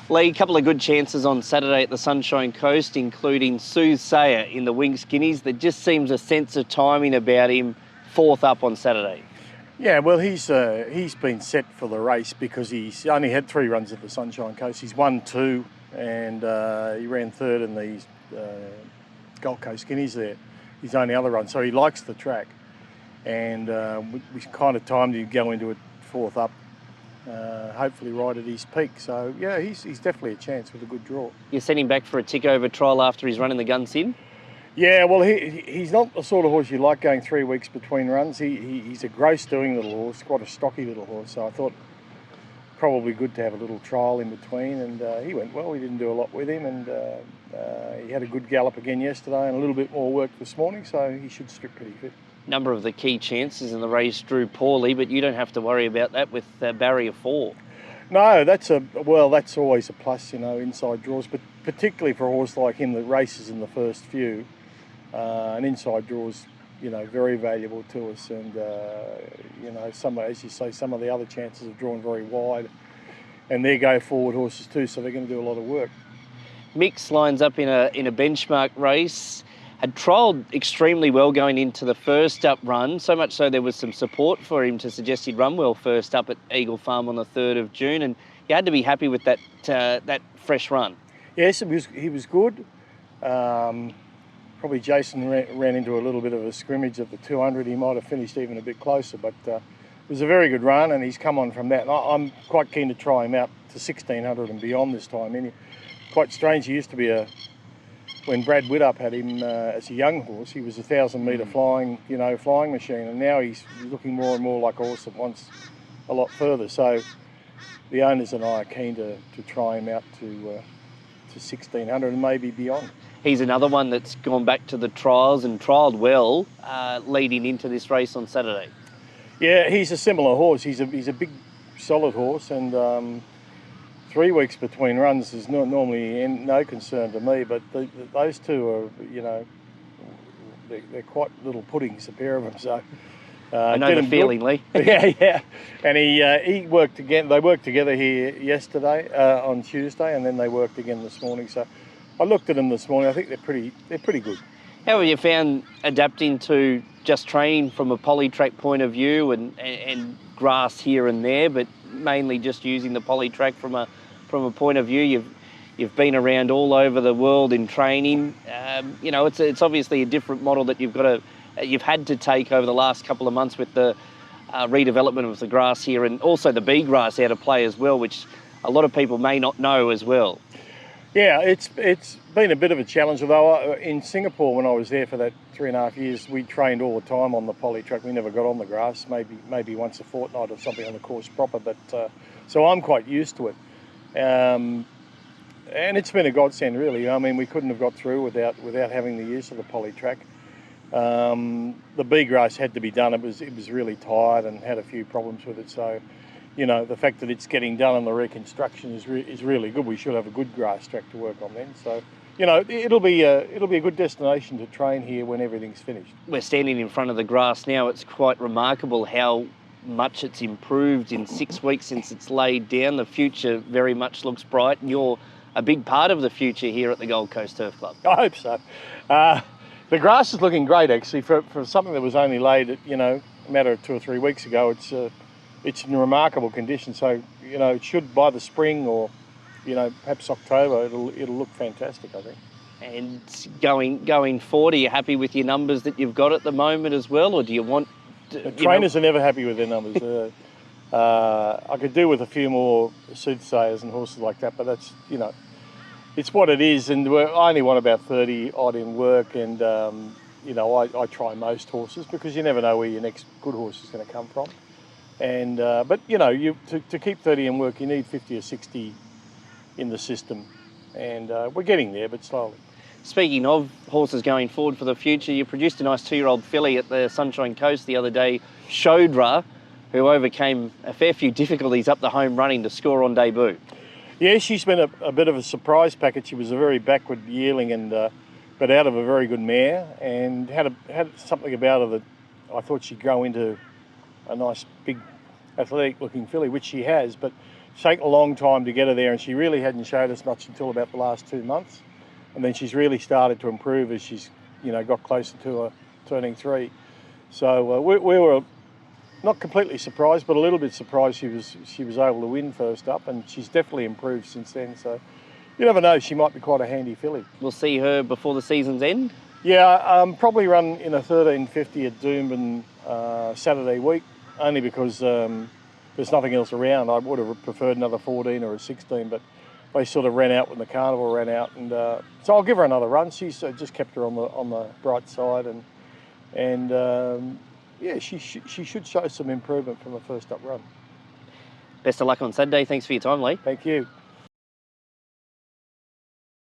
Lee, a couple of good chances on Saturday at the Sunshine Coast, including Soothsayer in the Wing Skinnies. There just seems a sense of timing about him, fourth up on Saturday. Yeah, well, he's been set for the race because he's only had 3 runs at the Sunshine Coast. He's won 2 and he ran 3rd in these Gold Coast Skinnies there, his only other run. So he likes the track, and we kind of timed him to go into it 4th up, hopefully right at his peak. So yeah, he's definitely a chance with a good draw. You sent him back for a tick-over trial after he's running the guns in? Yeah, well, he's not the sort of horse you like going 3 weeks between runs. He's a gross-doing little horse, quite a stocky little horse. So I thought probably good to have a little trial in between, and he went well. We didn't do a lot with him, and he had a good gallop again yesterday and a little bit more work this morning, so he should strip pretty fit. Number of the key chances in the race drew poorly, but you don't have to worry about that with barrier 4. No, that's always a plus, inside draws, but particularly for a horse like him that races in the first few. An inside draw is, very valuable to us, and as you say, some of the other chances have drawn very wide, and they're go forward horses too, so they're going to do a lot of work. Mix lines up in a benchmark race. Had trialled extremely well going into the first up run, so much so there was some support for him to suggest he'd run well first up at Eagle Farm on the 3rd of June, and you had to be happy with that fresh run. Yes, he was good. Probably Jason ran into a little bit of a scrimmage at the 200. He might have finished even a bit closer, but it was a very good run, and he's come on from that. And I'm quite keen to try him out to 1600 and beyond this time. And quite strange, he used to be when Brad Widdup had him as a young horse, he was a 1,000-metre flying machine, and now he's looking more and more like a horse that wants a lot further. So the owners and I are keen to try him out to 1600 and maybe beyond. He's another one that's gone back to the trials and trialled well leading into this race on Saturday. Yeah, he's a similar horse. He's a big, solid horse, and 3 weeks between runs is normally no concern to me. But those two are, they're quite little puddings, a pair of them. So I know the feeling, Lee. yeah. And he worked again. They worked together here yesterday on Tuesday, and then they worked again this morning. So I looked at them this morning. I think they're pretty good. How have you found adapting to just training from a polytrack point of view and grass here and there, but mainly just using the polytrack from a point of view? You've been around all over the world in training. It's obviously a different model that you've had to take over the last couple of months with the redevelopment of the grass here, and also the bee grass out of play as well, which a lot of people may not know as well. Yeah, it's been a bit of a challenge, although in Singapore when I was there for that 3.5 years, we trained all the time on the polytrack. We never got on the grass, maybe once a fortnight or something on the course proper, but so I'm quite used to it. And it's been a godsend, really. I mean, we couldn't have got through without having the use of the polytrack. The bee grass had to be done. It was really tired and had a few problems with it, so the fact that it's getting done and the reconstruction is really good. We should have a good grass track to work on then. So, it'll be a good destination to train here when everything's finished. We're standing in front of the grass now. It's quite remarkable how much it's improved in 6 weeks since it's laid down. The future very much looks bright, and you're a big part of the future here at the Gold Coast Turf Club. I hope so. The grass is looking great, actually, for something that was only laid, a matter of 2 or 3 weeks ago. It's in remarkable condition, so it should by the spring or perhaps October it'll look fantastic, I think. And going forward, are you happy with your numbers that you've got at the moment as well, or do you want? The trainers are never happy with their numbers. I could do with a few more soothsayers and horses like that, but that's it's what it is, and I only want about 30 odd in work, and I try most horses because you never know where your next good horse is going to come from. And but to keep 30 in work, you need 50 or 60 in the system, and we're getting there, but slowly. Speaking of horses going forward for the future, you produced a nice 2-year-old filly at the Sunshine Coast the other day, Shodra, who overcame a fair few difficulties up the home running to score on debut. Yeah, she's been a bit of a surprise packet. She was a very backward yearling, and but out of a very good mare, and had something about her that I thought she'd grow into a nice big athletic looking filly, which she has, but taken a long time to get her there, and she really hadn't showed us much until about the last 2 months. And then she's really started to improve as she's, got closer to her turning 3. So we were not completely surprised, but a little bit surprised she was able to win first up, and she's definitely improved since then. So you never know, she might be quite a handy filly. We'll see her before the season's end? Yeah, probably run in a 13.50 at Doomben Saturday week, only because there's nothing else around. I would have preferred another 14 or a 16, but they sort of ran out when the carnival ran out, and so I'll give her another run. She's just kept her on the bright side, and yeah, she should show some improvement from the first up run. Best of luck on Saturday. Thanks for your time, Lee. Thank you.